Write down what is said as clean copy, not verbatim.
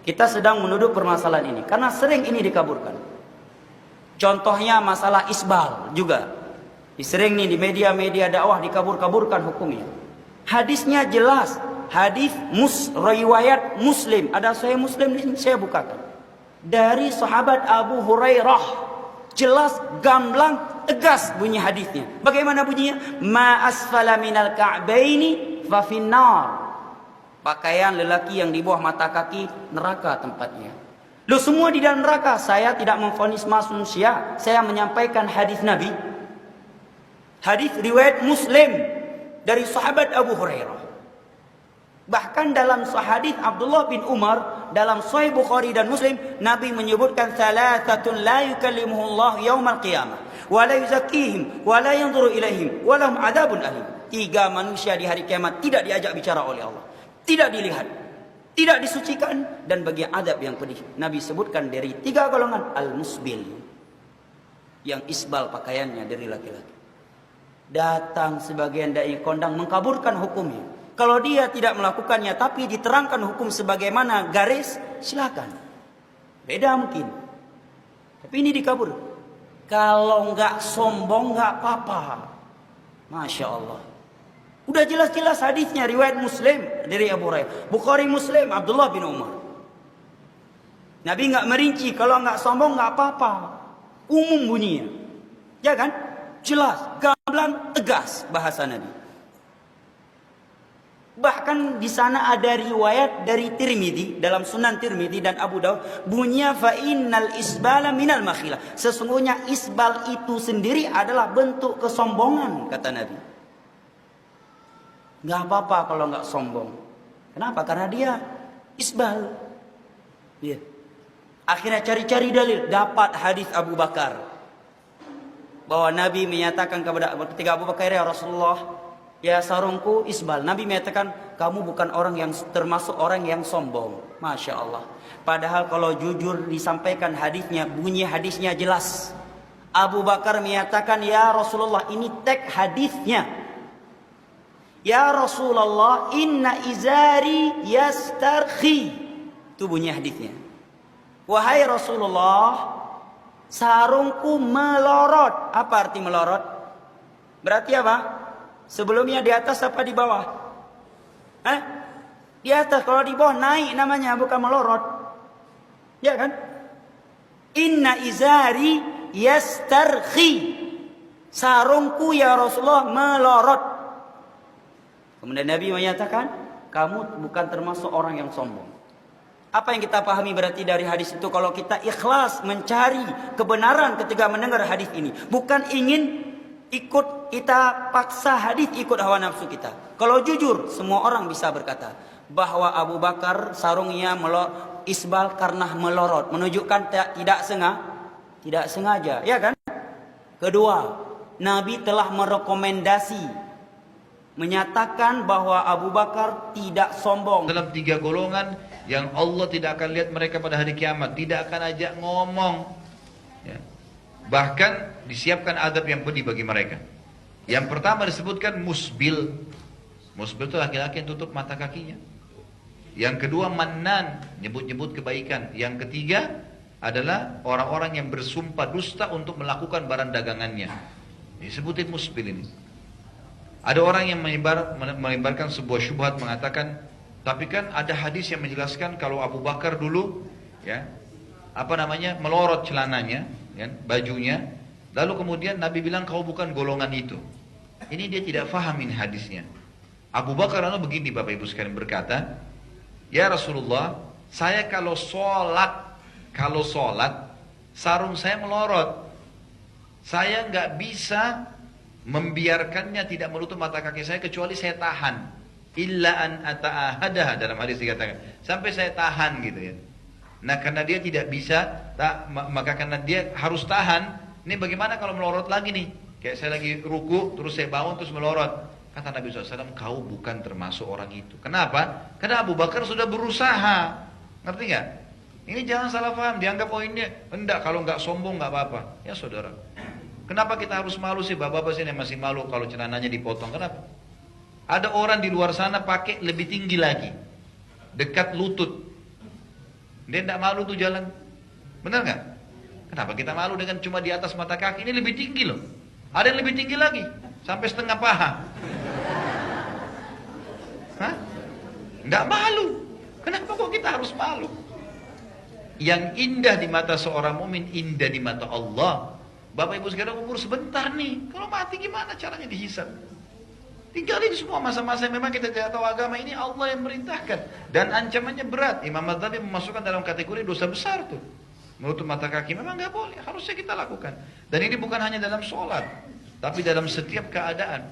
Kita sedang menuduh permasalahan ini karena sering ini dikaburkan. Contohnya masalah isbal juga. Sering nih di media-media dakwah dikabur-kaburkan hukumnya. Hadisnya jelas, hadis riwayat Muslim. Ada Sahih Muslim di sini, saya bukakan. Dari sahabat Abu Hurairah, jelas, gamblang, tegas bunyi hadisnya. Bagaimana bunyinya? Ma asfala minal ka'baini fa finnar. Pakaian lelaki yang di bawah mata kaki, neraka tempatnya. Loh, semua di dalam neraka. Saya tidak memvonis manusia, saya menyampaikan hadis Nabi. Hadis riwayat Muslim dari sahabat Abu Hurairah. Bahkan dalam hadis Abdullah bin Umar dalam Sahih Bukhari dan Muslim, Nabi menyebutkan thalathatun la yukallimuhullah yaumal qiyamah wa la yuzakkihim wa la yanzuru ilaihim wa lahum adzabun alim. 3 manusia di hari kiamat tidak diajak bicara oleh Allah, tidak dilihat, tidak disucikan, dan bagi adab yang pedih. Nabi sebutkan dari 3 golongan. Al-musbil, yang isbal pakaiannya dari laki-laki. Datang sebagian dai kondang mengkaburkan hukumnya. Kalau dia tidak melakukannya tapi diterangkan hukum sebagaimana garis, silakan. Beda mungkin. Tapi ini dikabur. Kalau enggak sombong enggak apa-apa. Masya Allah. Udah jelas-jelas hadisnya riwayat Muslim dari Abu Hurairah. Bukhari Muslim Abdullah bin Umar. Nabi enggak merinci, kalau enggak sombong enggak apa-apa. Umum bunyinya. Ya kan? Jelas, gamblang, tegas bahasa Nabi. Bahkan di sana ada riwayat dari Tirmidzi dalam Sunan Tirmidzi dan Abu Daud, bunyinya fa innal isbala minal makhilah. Sesungguhnya isbal itu sendiri adalah bentuk kesombongan, kata Nabi. Enggak apa-apa kalau enggak sombong. Kenapa? Karena dia isbal. Ya. Akhirnya cari-cari dalil, dapat hadis Abu Bakar bahwa Nabi menyatakan ketika Abu Bakar, ya Rasulullah, ya sarungku isbal. Nabi menyatakan, kamu bukan orang yang termasuk orang yang sombong. Masya Allah. Padahal kalau jujur disampaikan hadisnya, bunyi hadisnya jelas. Abu Bakar menyatakan, ya Rasulullah, ini teks hadisnya. Ya Rasulullah, inna izari yastarkhi. Itu bunyi hadisnya. Wahai Rasulullah, sarungku melorot. Apa arti melorot? Berarti apa? Sebelumnya di atas apa di bawah? Di atas. Kalau di bawah naik namanya, bukan melorot. Ya kan? Inna izari yastarkhi. Sarungku ya Rasulullah melorot. Kemudian Nabi menyatakan, kamu bukan termasuk orang yang sombong. Apa yang kita pahami berarti dari hadis itu? Kalau kita ikhlas mencari kebenaran ketika mendengar hadis ini, bukan ingin ikut, kita paksa hadis ikut hawa nafsu kita. Kalau jujur, semua orang bisa berkata bahwa Abu Bakar sarungnya isbal karena melorot, menunjukkan tidak sengaja, ya kan? Kedua, Nabi telah merekomendasi, menyatakan bahwa Abu Bakar tidak sombong. Dalam 3 golongan yang Allah tidak akan lihat mereka pada hari kiamat, tidak akan ajak ngomong, ya. Bahkan disiapkan adab yang pedih bagi mereka. Yang pertama disebutkan musbil. Musbil itu laki-laki yang tutup mata kakinya. Yang kedua mannan, nyebut-nyebut kebaikan. Yang ketiga adalah orang-orang yang bersumpah dusta untuk melakukan barang dagangannya. Disebutin musbil ini. Ada orang yang melemparkan sebuah syubhat mengatakan, tapi kan ada hadis yang menjelaskan kalau Abu Bakar dulu, ya, melorot celananya, ya, bajunya. Lalu kemudian Nabi bilang kau bukan golongan itu. Ini dia tidak fahamin hadisnya. Abu Bakar lalu begini, Bapak Ibu sekalian, berkata, ya Rasulullah, saya kalau sholat, sarung saya melorot. Saya nggak bisa membiarkannya tidak menutup mata kaki saya kecuali saya tahan. Illa an ata'ahadaha, dalam hadis dikatakan, sampai saya tahan gitu ya. Nah karena dia tidak bisa, maka karena dia harus tahan. Ini bagaimana kalau melorot lagi nih? Kayak saya lagi ruku, terus saya bangun, terus melorot. Kata Nabi SAW, kau bukan termasuk orang itu. Kenapa? Karena Abu Bakar sudah berusaha. Ngerti nggak? Ini jangan salah paham, dianggap oh ini enggak, kalau nggak sombong nggak apa-apa. Ya saudara, kenapa kita harus malu sih? Bapak-bapak sini masih malu kalau celananya dipotong. Kenapa? Ada orang di luar sana pakai lebih tinggi lagi, dekat lutut. Dia tidak malu tuh jalan. Benar nggak? Kenapa kita malu dengan cuma di atas mata kaki? Ini lebih tinggi loh. Ada yang lebih tinggi lagi, sampai setengah paha. Hah? Nggak malu. Kenapa kok kita harus malu? Yang indah di mata seorang mukmin indah di mata Allah. Bapak Ibu sekalian, umur sebentar nih. Kalau mati gimana caranya dihisab? Tinggalin semua masa-masa yang memang kita tidak tahu agama ini, Allah yang merintahkan. Dan ancamannya berat. Imam Madzhabi memasukkan dalam kategori dosa besar tuh. Menutup mata kaki memang nggak boleh, harusnya kita lakukan. Dan ini bukan hanya dalam sholat, tapi dalam setiap keadaan.